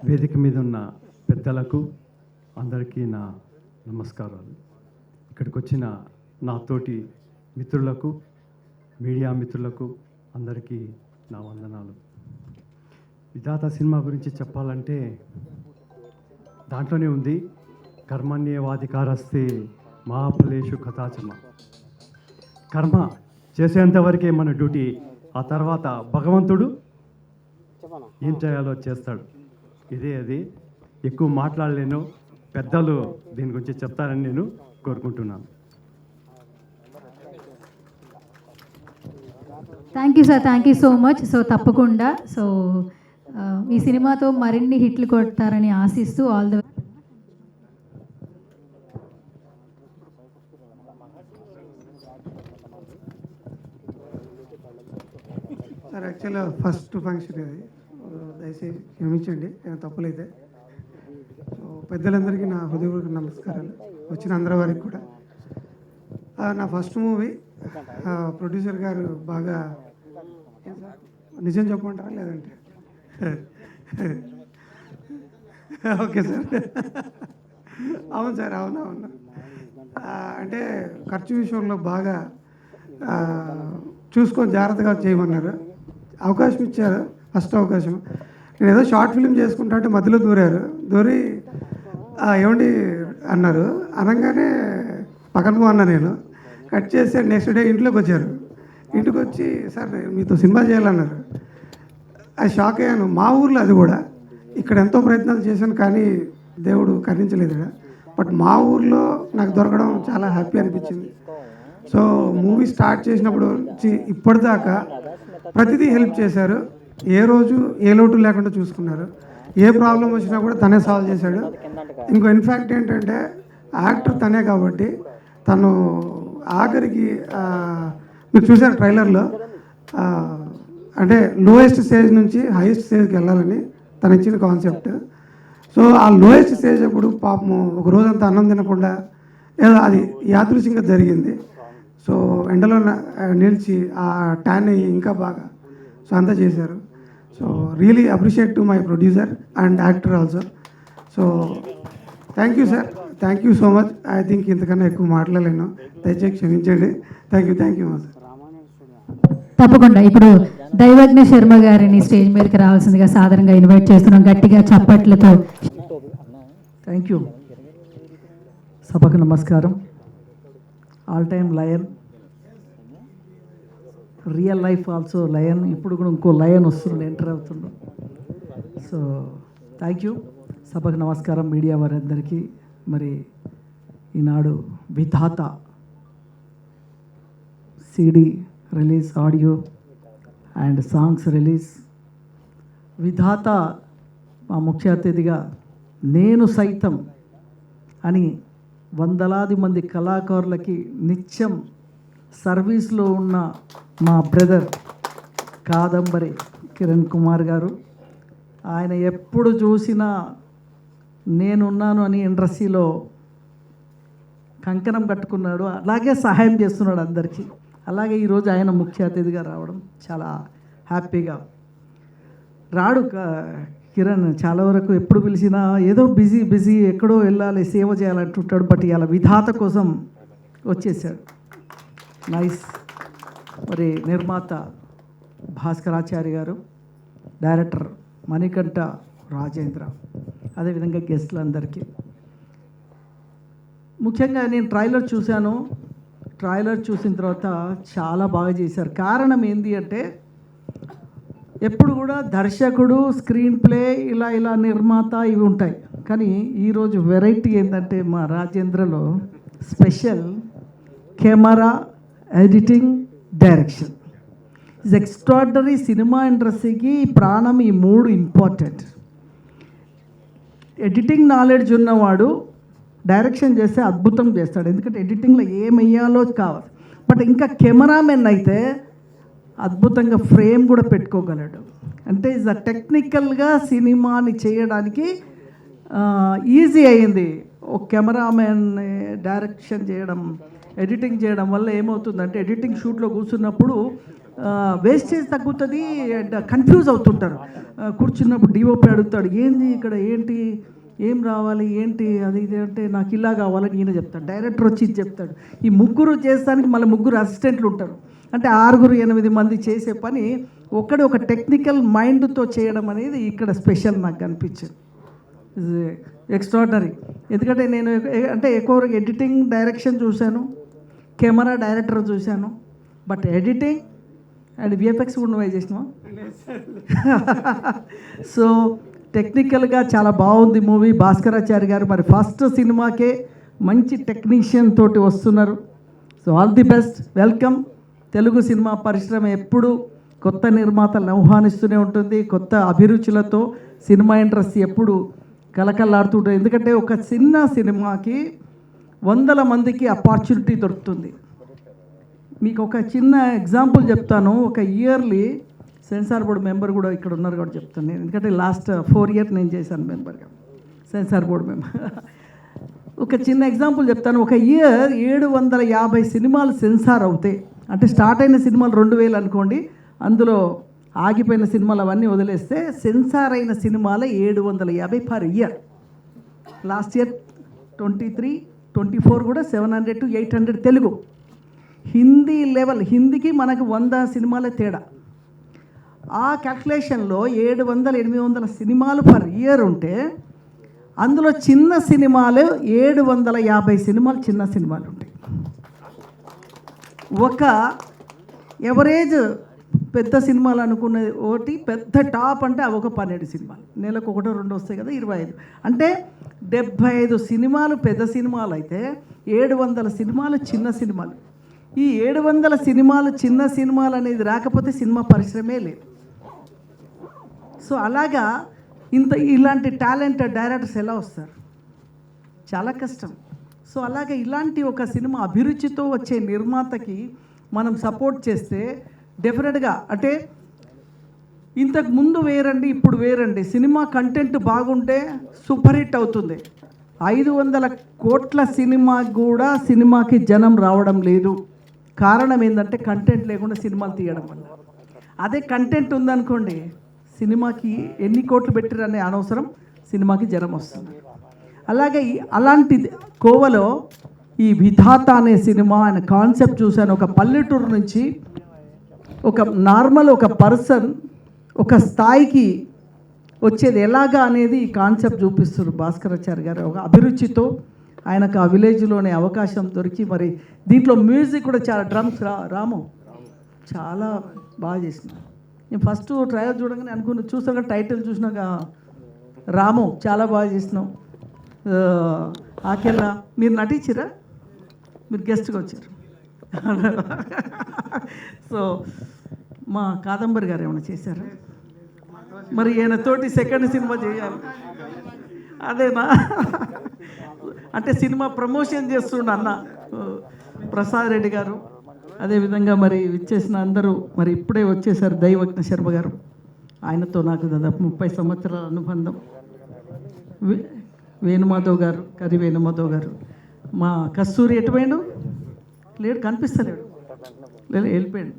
వేదిక మీద ఉన్న పెద్దలకు అందరికీ నా నమస్కారాలు. ఇక్కడికి వచ్చిన నా తోటి మిత్రులకు, మీడియా మిత్రులకు అందరికీ నా వందనాలు. విధాత సినిమా గురించి చెప్పాలంటే దాంట్లోనే ఉంది, కర్మణ్యేవాధికారస్తే మా ఫలేషు కథాచమ. కర్మ చేసేంతవరకే మన డ్యూటీ, ఆ తర్వాత భగవంతుడు ఏం చేయాలో చేస్తాడు. ఇదే అది. ఎక్కువ మాట్లాడలేను, పెద్దలు దీని గురించి చెప్తారని నేను కోరుకుంటున్నాను. Thank you sir, thank you so much. So తప్పకుండా ఈ సినిమాతో మరిన్ని హిట్లు కొడతారని ఆశిస్తూ ఆల్ ద సార్. యాక్చువల్గా ఫస్ట్ ఫంక్షన్ ఇది, దయచేసి క్షమించండి తప్పులైతే. సో పెద్దలందరికీ నా హృదయపూర్వక నమస్కారాలు, వచ్చిన అందరి వారికి కూడా. నా ఫస్ట్ మూవీ ప్రొడ్యూసర్ గారు బాగా నిజం చెప్పమంటారా లేదంటే ఓకే సార్. అవును సార్, అవును. అంటే ఖర్చు విషయంలో బాగా చూసుకొని జాగ్రత్తగా చేయమన్నారు. అవకాశం ఇచ్చారు, ఫస్ట్ అవకాశం. నేను ఏదో షార్ట్ ఫిల్మ్ చేసుకుంటా అంటే మధ్యలో దూరి ఏమండి అన్నారు. అనగానే పక్కన అన్నా, నేను కట్ చేసి నెక్స్ట్ డే ఇంట్లోకి వచ్చారు. ఇంటికి వచ్చి సార్ మీతో సినిమా చేయాలన్నారు. అది షాక్ అయ్యాను. మా ఊర్లో అది కూడా, ఇక్కడ ఎంతో ప్రయత్నాలు చేశాను కానీ దేవుడు కరుణించలేదు. బట్ మా ఊర్లో నాకు దొరకడం చాలా హ్యాపీ అనిపించింది. సో మూవీ స్టార్ట్ చేసినప్పుడు నుంచి ఇప్పటిదాకా ప్రతిదీ హెల్ప్ చేశారు. ఏ రోజు ఏ లోటు లేకుండా చూసుకున్నారు. ఏ ప్రాబ్లం వచ్చినా కూడా తనే సాల్వ్ చేశాడు. ఇంకో ఇన్ఫ్యాక్ట్ ఏంటంటే యాక్టర్ తనే కాబట్టి తను ఆఖరికి మీరు చూసారు ట్రైలర్లో, అంటే లోయెస్ట్ స్టేజ్ నుంచి హైయెస్ట్ స్టేజ్కి వెళ్ళాలని తను ఇచ్చిన కాన్సెప్ట్. సో ఆ లోయెస్ట్ స్టేజ్ అప్పుడు పాపము ఒక రోజంతా అన్నం తినకుండా ఏదో అది యాదృచ్ఛికంగా జరిగింది. సో ఎండలో నిలిచి ఆ ట్యాన్ అయ్యి ఇంకా బాగా సో అంతా చేశారు. So really appreciate to my producer and actor also. So thank you sir, thank you so much. I think ఇంతకన్నా ఎక్కువ మాట్లాడలేను, దయచేసి క్షమించండి. Thank you sir. తప్పకుండా ఇప్పుడు దైవజ్ఞ శర్మ గారిని స్టేజ్ మీదకి రావాల్సిందిగా సాధారణంగా ఇన్వైట్ చేస్తున్నాం, గట్టిగా చప్పట్లతో. Thank you. సభకు నమస్కారం. All time lion, real life also lion. ఇప్పుడు కూడా ఇంకో లయన్ వస్తున్నాడు, ఎంటర్ అవుతున్నాడు. So thank you. సభకు నమస్కారం, మీడియా వారందరికీ. మరి ఈనాడు Vidhata CD release, audio and songs release. Vidhata మా ముఖ్య అతిథిగా నేను సైతం అని వందలాది మంది కళాకారులకి నిత్యం సర్వీస్లో ఉన్న మా బ్రదర్ కాదంబరి కిరణ్ కుమార్ గారు. ఆయన ఎప్పుడు చూసినా నేనున్నాను అని ఇండస్ట్రీలో కంకణం కట్టుకున్నాడు, అలాగే సహాయం చేస్తున్నాడు అందరికీ. అలాగే ఈరోజు ఆయన ముఖ్య అతిథిగా రావడం చాలా హ్యాపీగా. రాడు కిరణ్ చాలా వరకు ఎప్పుడు పిలిచినా ఏదో బిజీ ఎక్కడో వెళ్ళాలి, సేవ చేయాలంటుంటాడు. బట్ ఇలా విధాత కోసం వచ్చేసాడు. నైస్. మరి నిర్మాత భాస్కరాచారి గారు, డైరెక్టర్ మణికంఠ రాజేంద్ర, అదేవిధంగా గెస్టులందరికీ. ముఖ్యంగా నేను ట్రైలర్ చూశాను. ట్రైలర్ చూసిన తర్వాత చాలా బాగా చేశారు. కారణం ఏంటి అంటే, ఎప్పుడు కూడా దర్శకుడు, స్క్రీన్ ప్లే, ఇలా నిర్మాత ఇవి ఉంటాయి. కానీ ఈరోజు వెరైటీ ఏంటంటే మా రాజేంద్రలో special camera, editing, direction. Is extraordinary. Cinema ఇండస్ట్రీకి ప్రాణం ఈ మూడు ఇంపార్టెంట్. ఎడిటింగ్ నాలెడ్జ్ ఉన్నవాడు డైరెక్షన్ చేస్తే అద్భుతం చేస్తాడు, ఎందుకంటే ఎడిటింగ్లో ఏం వెయ్యాలో కావాలి. బట్ ఇంకా కెమెరామెన్ అయితే అద్భుతంగా ఫ్రేమ్ కూడా పెట్టుకోగలడు. అంటే ఇస్ టెక్నికల్గా సినిమాని చేయడానికి ఈజీ అయ్యింది. ఒక కెమెరామెన్ డైరెక్షన్ చేయడం, ఎడిటింగ్ చేయడం వల్ల ఏమవుతుందంటే, ఎడిటింగ్ షూట్లో కూర్చున్నప్పుడు వేస్టేజ్ తగ్గుతుంది అండ్ కన్ఫ్యూజ్ అవుతుంటారు. కూర్చున్నప్పుడు డిఓపి అడుగుతాడు, ఏంది ఇక్కడ, ఏంటి, ఏం రావాలి, ఏంటి అది ఇది అంటే, నాకు ఇలా కావాలని ఈయన చెప్తాడు. డైరెక్టర్ వచ్చి ఇది చెప్తాడు. ఈ ముగ్గురు చేస్తానికి మళ్ళీ ముగ్గురు అసిస్టెంట్లు ఉంటారు. అంటే 6-8 మంది చేసే పని ఒక్కడే ఒక టెక్నికల్ మైండ్తో చేయడం అనేది ఇక్కడ స్పెషల్ నాకు అనిపించింది. ఎక్స్ట్రాడినరీ. ఎందుకంటే నేను ఎక్కువ ఎడిటింగ్, డైరెక్షన్ చూశాను, కెమెరా డైరెక్టర్ చూశాను. బట్ ఎడిటింగ్ అండ్ విఎఫ్ఎక్స్ కూడా నువ్వే చేసినావా? సో టెక్నికల్గా చాలా బాగుంది మూవీ. భాస్కరాచారి గారు మరి ఫస్ట్ సినిమాకే మంచి టెక్నీషియన్ తోటి వస్తున్నారు. So all the best, welcome. Telugu cinema పరిశ్రమ ఎప్పుడు కొత్త నిర్మాతలను ఆహ్వానిస్తూనే ఉంటుంది. కొత్త అభిరుచులతో సినిమా ఇండస్ట్రీ ఎప్పుడు కలకల్లాడుతుంటుంది. ఎందుకంటే ఒక చిన్న సినిమాకి 100 మందికి ఆపర్చునిటీ దొరుకుతుంది. మీకు ఒక చిన్న ఎగ్జాంపుల్ చెప్తాను. ఒక ఇయర్లీ సెన్సార్ బోర్డు మెంబర్ కూడా ఇక్కడ ఉన్నారు కూడా చెప్తాను నేను, ఎందుకంటే లాస్ట్ 4 years నేను చేశాను మెంబర్గా, సెన్సార్ బోర్డు మెంబర్. ఒక చిన్న ఎగ్జాంపుల్ చెప్తాను. ఒక ఇయర్ 750 సినిమాలు సెన్సార్ అవుతాయి. అంటే స్టార్ట్ అయిన సినిమాలు 2000 అనుకోండి, అందులో ఆగిపోయిన సినిమాలు అవన్నీ వదిలేస్తే సెన్సార్ అయిన సినిమాలు 750 పర్ ఇయర్. లాస్ట్ ఇయర్ 23-24 కూడా 700 to 800 తెలుగు. హిందీ లెవెల్, హిందీకి మనకు 100 సినిమాల తేడా. ఆ క్యాల్కులేషన్లో 700-800 సినిమాలు పర్ ఇయర్ ఉంటే, అందులో చిన్న సినిమాలు 750 సినిమాలు చిన్న సినిమాలు ఉంటాయి. ఒక ఎవరేజ్ పెద్ద సినిమాలు అనుకున్నది ఒకటి, పెద్ద టాప్ అంటే అవి ఒక 12 సినిమాలు, నెలకు 1-2 వస్తాయి కదా, 25. అంటే 75 సినిమాలు పెద్ద సినిమాలు అయితే 700 సినిమాలు చిన్న సినిమాలు. ఈ 700 సినిమాలు చిన్న సినిమాలు అనేది రాకపోతే సినిమా పరిశ్రమే లేదు. సో అలాగా ఇలాంటి టాలెంటెడ్ డైరెక్టర్స్ ఎలా వస్తారు? చాలా కష్టం. సో అలాగే ఇలాంటి ఒక సినిమా అభిరుచితో వచ్చే నిర్మాతకి మనం సపోర్ట్ చేస్తే డెఫినెట్గా, అంటే ఇంతకు ముందు వేరండి, ఇప్పుడు వేరండి. సినిమా కంటెంట్ బాగుంటే సూపర్ హిట్ అవుతుంది. 500 కోట్ల సినిమా కూడా సినిమాకి జనం రావడం లేదు. కారణం ఏంటంటే కంటెంట్ లేకుండా సినిమాలు తీయడం వల్ల. అదే కంటెంట్ ఉందనుకోండి, సినిమాకి ఎన్ని కోట్లు పెట్టిరనే అనవసరం, సినిమాకి జనం వస్తుంది. అలాగే అలాంటి కోవలో ఈ విధాత అనే సినిమా ఆయన కాన్సెప్ట్ చూశాను. ఒక పల్లెటూరు నుంచి ఒక నార్మల్ ఒక పర్సన్ ఒక స్థాయికి వచ్చేది ఎలాగా అనేది ఈ కాన్సెప్ట్ చూపిస్తారు భాస్కరాచారి గారు. ఒక అభిరుచితో ఆయనకు ఆ విలేజ్లోనే అవకాశం దొరికి, మరి దీంట్లో మ్యూజిక్ కూడా చాలా డ్రమ్స్ రాము చాలా బాగా చేసిన. నేను ఫస్ట్ ట్రయల్ చూడగానే అనుకున్న, చూసాక టైటిల్ చూసినాక రాము చాలా బాగా చేసినావు. ఆకెళ్ళ మీరు నటించిరా, మీరు గెస్ట్గా వచ్చారు. సో మా కాదంబరి గారు ఏమైనా చేశారా? మరి ఈయన తోటి సెకండ్ సినిమా చేయాలి అదేనా? అంటే సినిమా ప్రమోషన్ చేస్తుండ అన్న ప్రసాద్ రెడ్డి గారు, అదేవిధంగా మరి విచ్చేసిన అందరూ మరి ఇప్పుడే వచ్చేసారు. దైవజ్ఞ శర్మ గారు, ఆయనతో నాకు దాదాపు 30 సంవత్సరాల అనుబంధం. వేణుమాధవ్ గారు, కరి వేణుమాధవ్ గారు, మా కస్తూరి ఎటుపోయాడు, లేడు, కనిపిస్తలేడు, లేదు వెళ్ళిపోయాడు.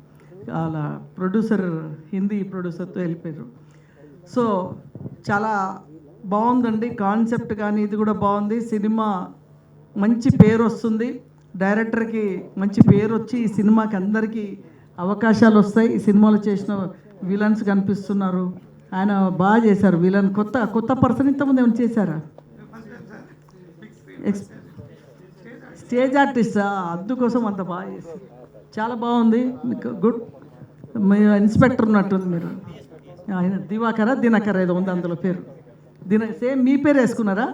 అలా ప్రొడ్యూసర్, హిందీ ప్రొడ్యూసర్తో వెళ్ళిపోయారు. సో చాలా బాగుందండి కాన్సెప్ట్, కానీ ఇది కూడా బాగుంది. సినిమా మంచి పేరు వస్తుంది, డైరెక్టర్కి మంచి పేరు వచ్చి ఈ సినిమాకి అందరికీ అవకాశాలు వస్తాయి. ఈ సినిమాలో చేసిన విలన్స్ కనిపిస్తున్నారు, ఆయన బాగా చేశారు. విలన్ కొత్త పర్సన్ ఇంతకుముందు ఏమైనా చేశారా? స్టేజ్ ఆర్టిస్టా? అందుకోసం అంత బాగా చేశారు, చాలా బాగుంది. గుడ్. మీ ఇన్స్పెక్టర్ ఉన్నట్టుంది మీరు, ఆయన దినకర ఏదో ఉంది అందులో పేరు. సేమ్ మీ పేరు వేసుకున్నారా?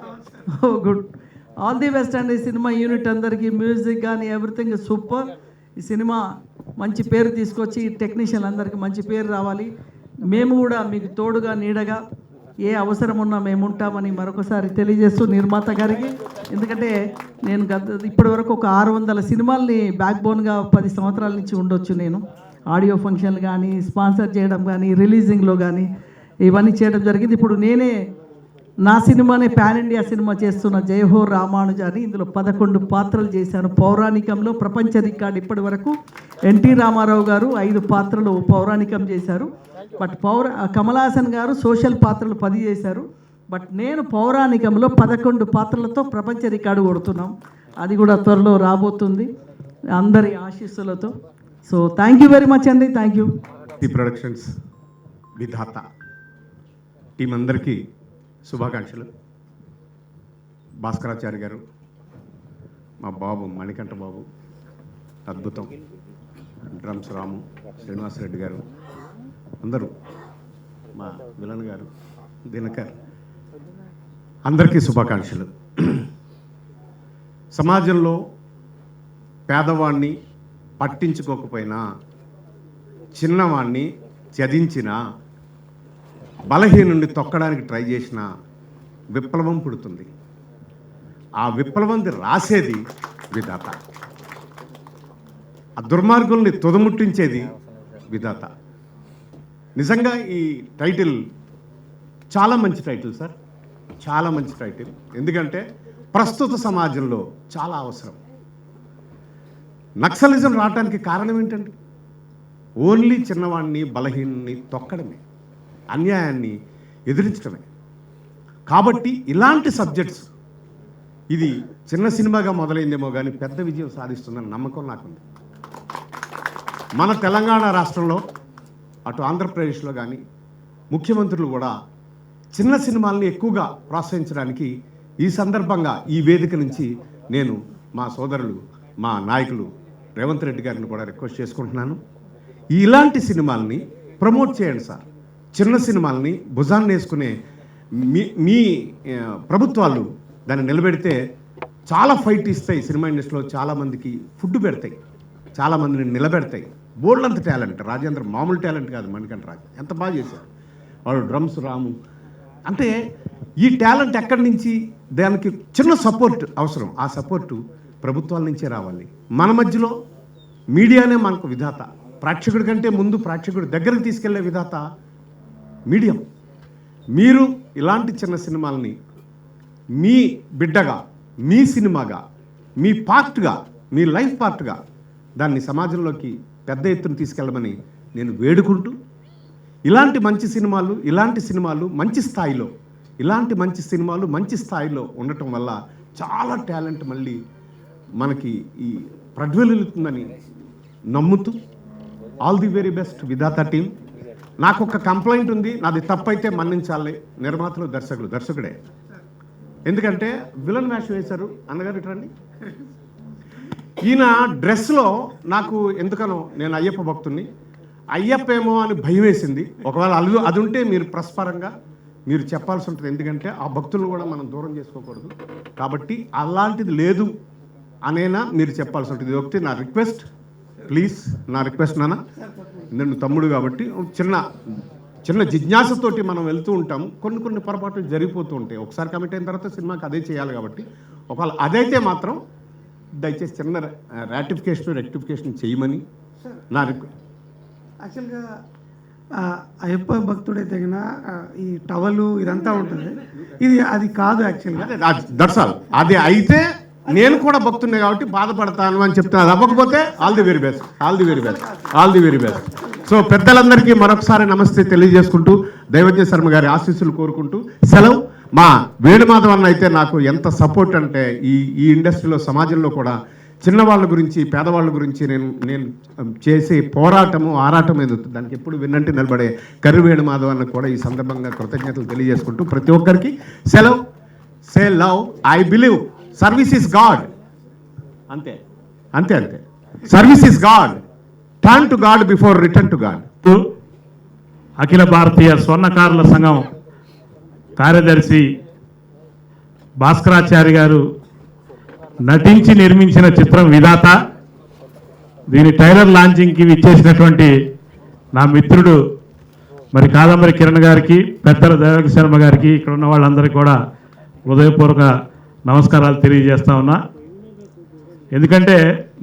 ఓ గుడ్. ఆల్ ది బెస్ట్ అండి. సినిమా యూనిట్ అందరికీ, మ్యూజిక్ కానీ ఎవ్రీథింగ్ సూపర్. ఈ సినిమా మంచి పేరు తీసుకొచ్చి టెక్నీషియన్ అందరికీ మంచి పేరు రావాలి. మేము కూడా మీకు తోడుగా నీడగా ఏ అవసరం ఉన్నా మేము ఉంటామని మరొకసారి తెలియజేస్తూ నిర్మాత గారికి, ఎందుకంటే నేను ఇప్పటి వరకు ఒక 600 సినిమాల్ని బ్యాక్ బోన్గా 10 సంవత్సరాల నుంచి ఉండొచ్చు. నేను ఆడియో ఫంక్షన్లు కానీ, స్పాన్సర్ చేయడం కానీ, రిలీజింగ్లో కానీ ఇవన్నీ చేయడం జరిగింది. ఇప్పుడు నేనే నా సినిమానే పాన్ ఇండియా సినిమా చేస్తున్న జయహో రామానుజ అని, ఇందులో 11 పాత్రలు చేశాను. పౌరాణికంలో ప్రపంచ రికార్డు ఇప్పటి వరకు ఎన్టీ రామారావు గారు 5 పాత్రలు పౌరాణికం చేశారు. బట్ కమల్ హాసన్ గారు సోషల్ పాత్రలు 10 చేశారు. బట్ నేను పౌరాణికంలో 11 పాత్రలతో ప్రపంచ రికార్డు కొడుతున్నాం. అది కూడా త్వరలో రాబోతుంది అందరి ఆశీస్సులతో. So thank you very much అండి. Thank you. The productions Vidhata team అందరికీ శుభాకాంక్షలు. భాస్కరాచార్య గారు, మా బాబు మణికంఠ బాబు అద్భుతం, డ్రమ్స్ రాము, శ్రీనివాసరెడ్డి గారు, అందరూ, మా విలన్ గారు దినకర్, అందరికీ శుభాకాంక్షలు. సమాజంలో పేదవాణ్ణి పట్టించుకోకపోయినా, చిన్నవాణ్ణి త్యజించిన, బలహీనుండి తొక్కడానికి ట్రై చేసిన విప్లవం పుడుతుంది. ఆ విప్లవంది రాసేది విధాత, ఆ దుర్మార్గుల్ని తుదముట్టించేది విధాత. నిజంగా ఈ టైటిల్ చాలా మంచి టైటిల్ సార్, చాలా మంచి టైటిల్. ఎందుకంటే ప్రస్తుత సమాజంలో చాలా అవసరం. నక్సలిజం రావడానికి కారణం ఏంటండి? ఓన్లీ చిన్నవాడిని బలహీనుని తొక్కడమే, అన్యాయాన్ని ఎదిరించడమే. కాబట్టి ఇలాంటి సబ్జెక్ట్స్, ఇది చిన్న సినిమాగా మొదలైందేమో కానీ పెద్ద విజయం సాధిస్తుందని నమ్మకం నాకుంది. మన తెలంగాణ రాష్ట్రంలో, అటు ఆంధ్రప్రదేశ్లో కానీ ముఖ్యమంత్రులు కూడా చిన్న సినిమాల్ని ఎక్కువగా ప్రోత్సహించడానికి ఈ సందర్భంగా ఈ వేదిక నుంచి నేను మా సోదరులు, మా నాయకులు రేవంత్ రెడ్డి గారిని కూడా రిక్వెస్ట్ చేసుకుంటున్నాను. ఇలాంటి సినిమాల్ని ప్రమోట్ చేయండి సార్. చిన్న సినిమాల్ని భుజాన్ని వేసుకునే మీ ప్రభుత్వాలు దాన్ని నిలబెడితే చాలా ఫైట్ ఇస్తాయి. సినిమా ఇండస్ట్రీలో చాలామందికి ఫుడ్ పెడతాయి, చాలామందిని నిలబెడతాయి. బోల్డంత టాలెంట్. రాజేంద్ర మామూలు టాలెంట్ కాదు. మణికంఠ రాజు ఎంత బాగా చేశారు. వాడు డ్రమ్స్ రాము అంటే ఈ టాలెంట్ ఎక్కడి నుంచి? దానికి చిన్న సపోర్ట్ అవసరం. ఆ సపోర్టు ప్రభుత్వాల నుంచే రావాలి. మన మధ్యలో మీడియానే మనకు విధాత. ప్రేక్షకుడి కంటే ముందు ప్రేక్షకుడి దగ్గరకు తీసుకెళ్లే విధాత మీడియం. మీరు ఇలాంటి చిన్న సినిమాలని మీ బిడ్డగా, మీ సినిమాగా, మీ పార్ట్గా, మీ లైఫ్ పార్ట్గా దాన్ని సమాజంలోకి పెద్ద ఎత్తున తీసుకెళ్ళమని నేను వేడుకుంటూ, ఇలాంటి మంచి సినిమాలు మంచి స్థాయిలో, ఇలాంటి మంచి సినిమాలు మంచి స్థాయిలో ఉండటం వల్ల చాలా టాలెంట్ మళ్ళీ మనకి ఈ ప్రజ్వలిస్తుందని నమ్ముతూ, all the very best Vidhatha team. నాకు ఒక కంప్లైంట్ ఉంది, నాది తప్పైతే మన్నించాలి. నిర్మాతలు, దర్శకుడే. ఎందుకంటే విలన్ వేషం వేశారు అన్నగారు. ఇట్రండి, ఈయన డ్రెస్లో నాకు ఎందుకనో, నేను అయ్యప్ప భక్తుడిని, అయ్యప్ప ఏమో అని భయం వేసింది. ఒకవేళ అది ఉంటే మీరు ప్రస్పరంగా మీరు చెప్పాల్సి ఉంటుంది. ఎందుకంటే ఆ భక్తులను కూడా మనం దూరం చేసుకోకూడదు. కాబట్టి అలాంటిది లేదు అనేనా మీరు చెప్పాల్సి ఉంటుంది. ఇది ఒకటి నా రిక్వెస్ట్, ప్లీజ్ నా రిక్వెస్ట్ నాన్న. నేను తమ్ముడు కాబట్టి చిన్న జిజ్ఞాసతోటి మనం వెళ్తూ ఉంటాము. కొన్ని పొరపాట్లు జరిగిపోతూ ఉంటాయి. ఒకసారి కమిట్ అయిన తర్వాత సినిమాకి అదే చేయాలి కాబట్టి ఒకవేళ అదైతే మాత్రం దయచేసి చిన్న రెక్టిఫికేషన్ చేయమని నా రిక్వెస్ట్. యాక్చువల్గా అయ్యప్ప భక్తుడైతే కన్నా ఈ టవలు ఇదంతా ఉంటుంది, అది కాదు యాక్చువల్గా. That's all. అది అయితే నేను కూడా భక్తున్నే కాబట్టి బాధపడతాను అని చెప్తాను. అది అవ్వకపోతే all the very best. So పెద్దలందరికీ మరొకసారి నమస్తే తెలియజేసుకుంటూ దైవజ్ఞ శర్మ గారి ఆశీస్సులు కోరుకుంటూ సెలవు. మా వేణుమాధవ్ అన్న అయితే నాకు ఎంత సపోర్ట్ అంటే ఈ ఇండస్ట్రీలో సమాజంలో కూడా చిన్నవాళ్ళ గురించి పేదవాళ్ళ గురించి నేను చేసే ఆరాటం ఏదో దానికి ఎప్పుడు విన్నంటే నిలబడే కర్రి వేణుమాధవ్ అన్న కూడా ఈ సందర్భంగా కృతజ్ఞతలు తెలియజేసుకుంటూ ప్రతి ఒక్కరికి సెలవు. Say love, I believe service is God. అంతే. Service is God. Turn to God before return to God. అఖిల భారతీయ స్వర్ణకారుల సంఘం కార్యదర్శి భాస్కరాచారి గారు నటించి నిర్మించిన చిత్రం విధాత. దీని ట్రైలర్ లాంచింగ్కి ఇచ్చేసినటువంటి నా మిత్రుడు మరి కాదంబరి కిరణ్ గారికి, పెద్దల దైవజ్ఞ శర్మ గారికి, ఇక్కడ ఉన్న వాళ్ళందరికీ కూడా హృదయపూర్వక నమస్కారాలు తెలియజేస్తా ఉన్నా. ఎందుకంటే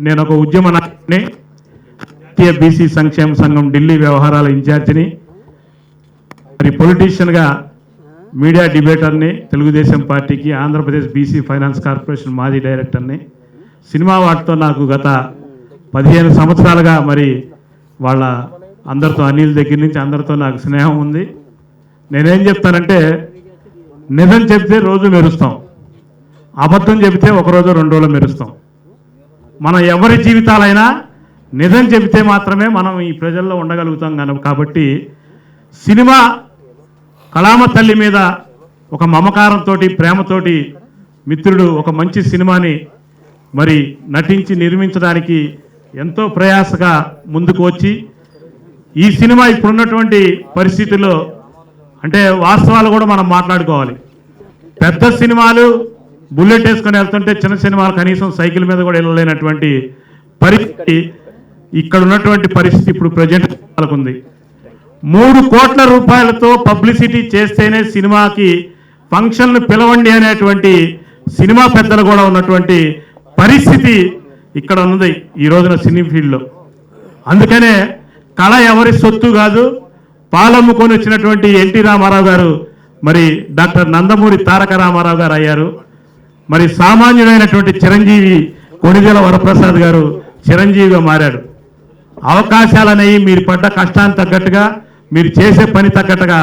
నేను ఒక ఉద్యమ నాయకుడిని, జాతీయ బీసీ సంక్షేమ సంఘం ఢిల్లీ వ్యవహారాల ఇన్ఛార్జిని, మరి పొలిటీషియన్గా మీడియా డిబేటర్ని, తెలుగుదేశం పార్టీకి ఆంధ్రప్రదేశ్ బీసీ ఫైనాన్స్ కార్పొరేషన్ మాజీ డైరెక్టర్ని. సినిమా వాటితో నాకు గత 15 సంవత్సరాలుగా మరి వాళ్ళ అందరితో, అనిల్ దగ్గర నుంచి అందరితో నాకు స్నేహం ఉంది. నేనేం చెప్తానంటే, నిజం చెప్తే రోజు మెరుస్తాం, అబద్ధం చెబితే ఒకరోజు 2 రోజులు మెరుస్తాం. మన ఎవరి జీవితాలైనా నిజం చెబితే మాత్రమే మనం ఈ ప్రజల్లో ఉండగలుగుతాం కాబట్టి సినిమా కళామ తల్లి మీద ఒక మమకారంతోటి, ప్రేమతోటి మిత్రుడు ఒక మంచి సినిమాని మరి నటించి నిర్మించడానికి ఎంతో ప్రయాసగా ముందుకు వచ్చి ఈ సినిమా ఇప్పుడున్నటువంటి పరిస్థితుల్లో అంటే వాస్తవాలు కూడా మనం మాట్లాడుకోవాలి. పెద్ద సినిమాలు బుల్లెట్ వేసుకొని వెళ్తుంటే చిన్న సినిమాలు కనీసం సైకిల్ మీద కూడా వెళ్ళలేనటువంటి పరిస్థితి ఇక్కడ ఉన్నటువంటి పరిస్థితి ఇప్పుడు ప్రజెంట్ ఉంది. 3 కోట్ల రూపాయలతో పబ్లిసిటీ చేస్తేనే సినిమాకి ఫంక్షన్లు పిలవండి అనేటువంటి సినిమా పెద్దలు కూడా ఉన్నటువంటి పరిస్థితి ఇక్కడ ఉన్నది ఈ రోజున సినీ ఫీల్డ్లో. అందుకనే కళ ఎవరి సొత్తు కాదు. పాలమ్ముకొని వచ్చినటువంటి ఎన్టీ రామారావు గారు మరి డాక్టర్ నందమూరి తారక రామారావు గారు అయ్యారు. మరి సామాన్యుడైనటువంటి చిరంజీవి కొణిదెల వరప్రసాద్ గారు చిరంజీవిగా మారాడు. అవకాశాలనేవి మీరు పడ్డ కష్టానికి తగ్గట్టుగా, మీరు చేసే పని తగ్గట్టుగా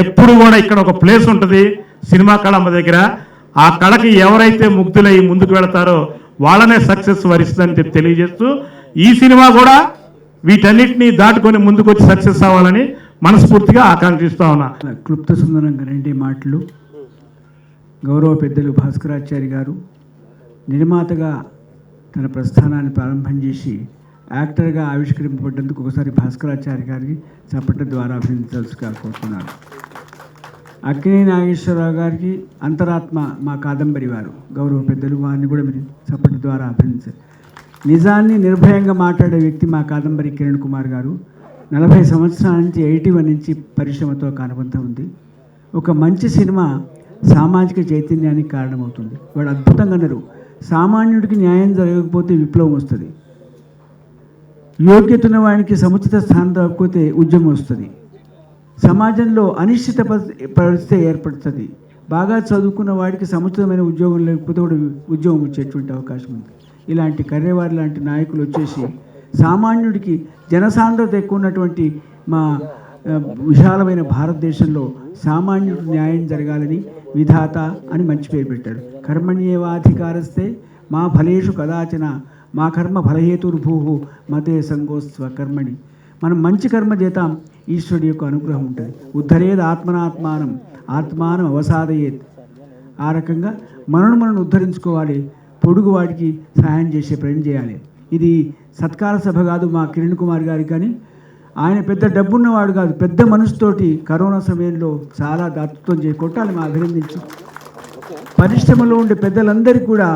ఎప్పుడు కూడా ఇక్కడ ఒక ప్లేస్ ఉంటుంది సినిమా కళమ్మ దగ్గర. ఆ కళకి ఎవరైతే ముగ్ధులై ముందుకు వెళతారో వాళ్ళనే సక్సెస్ వరిస్తుందని తెలియజేస్తూ ఈ సినిమా కూడా వీటన్నిటినీ దాటుకొని ముందుకు వచ్చి సక్సెస్ అవ్వాలని మనస్ఫూర్తిగా ఆకాంక్షిస్తా ఉన్నా. క్లుప్త సుందరంగా 2 మాటలు. గౌరవ పెద్దలు భాస్కరాచారి గారు నిర్మాతగా తన ప్రస్థానాన్ని ప్రారంభం చేసి యాక్టర్గా ఆవిష్కరింపబడ్డందుకు ఒకసారి భాస్కరాచారి గారికి చప్పట్ల ద్వారా అభినందించాల్సిగా కోరుతున్నాను. అక్కినేని నాగేశ్వరరావు గారికి అంతరాత్మ మా కాదంబరి వారు గౌరవ పెద్దలు, వారిని కూడా మీరు చప్పట్ల ద్వారా అభినందించారు. నిజాన్ని నిర్భయంగా మాట్లాడే వ్యక్తి మా కాదంబరి కిరణ్ కుమార్ గారు. 40 సంవత్సరాల నుంచి 81 నుంచి పరిశ్రమతో అనుబంధం ఉంది. ఒక మంచి సినిమా సామాజిక చైతన్యానికి కారణమవుతుంది. వాడు అద్భుతంగా అన్నారు, సామాన్యుడికి న్యాయం జరగకపోతే విప్లవం వస్తుంది, యోగ్యత ఉన్న వాడికి సముచిత స్థానం దొరకకపోతే ఉద్యమం వస్తుంది, సమాజంలో అనిశ్చిత పరిస్థితి ఏర్పడుతుంది, బాగా చదువుకున్న వాడికి సముచితమైన ఉద్యోగం లేకపోతే కూడా ఉద్యోగం వచ్చేటువంటి అవకాశం ఉంది. ఇలాంటి కర్రేవారి లాంటి నాయకులు వచ్చేసి సామాన్యుడికి జనసాంద్రత ఎక్కువ ఉన్నటువంటి మా విశాలమైన భారతదేశంలో సామాన్యుడికి న్యాయం జరగాలని విధాత అని మంచి పేరు పెట్టాడు. కర్మణ్యేవాధికారస్తే మా ఫలేషు కదాచన మా కర్మ ఫలహేతుర్భూ మతే సంగోస్వ కర్మణి. మనం మంచి కర్మ చేద్దాం, ఈశ్వరుడి యొక్క అనుగ్రహం ఉంటుంది. ఉద్ధరేది ఆత్మనాత్మానం ఆత్మానం అవసాదయేత్. ఆ రకంగా మనం ఉద్ధరించుకోవాలి, పొడుగువాడికి సహాయం చేసే ప్రయత్నం చేయాలి. ఇది సత్కార సభ కాదు మా కిరణ్ కుమార్ గారికి కానీ ఆయన పెద్ద డబ్బున్నవాడు కాదు, పెద్ద మనసుతోటి కరోనా సమయంలో చాలా దాతృత్వం కొట్టాలి మా అభినందించు. పరిశ్రమలో ఉండే పెద్దలందరికీ కూడా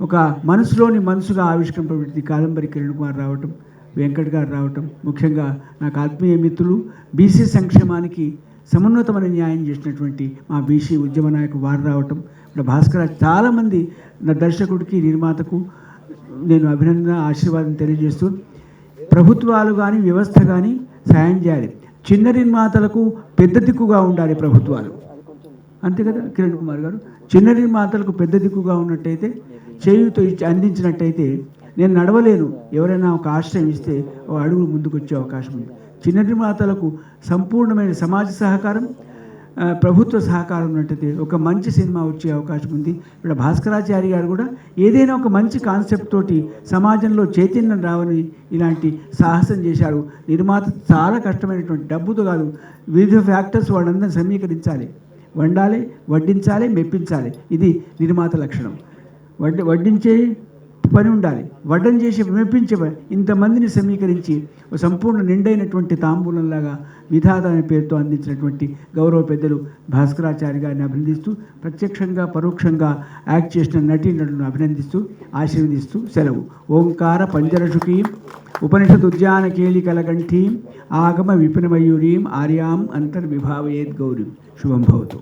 ఒక మనసులోని మనసుగా ఆవిష్కరింపబడింది కాదంబరి కిరణ్ కుమార్ రావటం, వెంకట్ గారు రావటం, ముఖ్యంగా నాకు ఆత్మీయ మిత్రులు బీసీ సంక్షేమానికి సమున్నతమైన న్యాయం చేసినటువంటి మా బీసీ ఉద్యమ నాయకుడు వారు రావటం, ఇప్పుడు భాస్కర్ చాలామంది నా దర్శకుడికి నిర్మాతకు నేను అభినందన ఆశీర్వాదం తెలియజేస్తూ, ప్రభుత్వాలు కానీ వ్యవస్థ కానీ సాయం చేయాలి. చిన్న నిర్మాతలకు పెద్ద దిక్కుగా ఉండాలి ప్రభుత్వాలు, అంతే కదా కిరణ్ కుమార్ గారు. చిన్న నిర్మాతలకు పెద్ద దిక్కుగా ఉన్నట్టయితే, చేయుతో అందించినట్టయితే నేను నడవలేను, ఎవరైనా ఒక ఆశ్రయం ఇస్తే ఒక అడుగు ముందుకు వచ్చే అవకాశం ఉంది. చిన్న నిర్మాతలకు సంపూర్ణమైన సమాజ సహకారం, ప్రభుత్వ సహకారం ఉన్నట్టయితే ఒక మంచి సినిమా వచ్చే అవకాశం ఉంది. ఇక్కడ భాస్కరాచారి గారు కూడా ఏదైనా ఒక మంచి కాన్సెప్ట్ తోటి సమాజంలో చైతన్యం రావని ఇలాంటి సాహసం చేశారు. నిర్మాత చాలా కష్టమైనటువంటి, డబ్బుతో కాదు, వివిధ ఫ్యాక్టర్స్ వాళ్ళందరినీ సమీకరించాలి, వండాలి, వడ్డించాలి, మెప్పించాలి. ఇది నిర్మాత లక్షణం. వడ్డించే పని ఉండాలి, వడ్డం చేసి మెప్పించే పని. ఇంతమందిని సమీకరించి ఒక సంపూర్ణ నిండైనటువంటి తాంబూలంలాగా విధాత అనే పేరుతో అందించినటువంటి గౌరవ పెద్దలు భాస్కరాచారి గారిని అభినందిస్తూ, ప్రత్యక్షంగా పరోక్షంగా యాక్ట్ చేసిన నటీనటులను అభినందిస్తూ ఆశీర్వదిస్తూ సెలవు. ఓంకార పంజరషుకీం ఉపనిషద్ ఉద్యాన కేళికలకంఠీం ఆగమ విపినమయూరీం ఆర్యాం అంతర్విభావయేద్ గౌరీం. శుభం భవతు.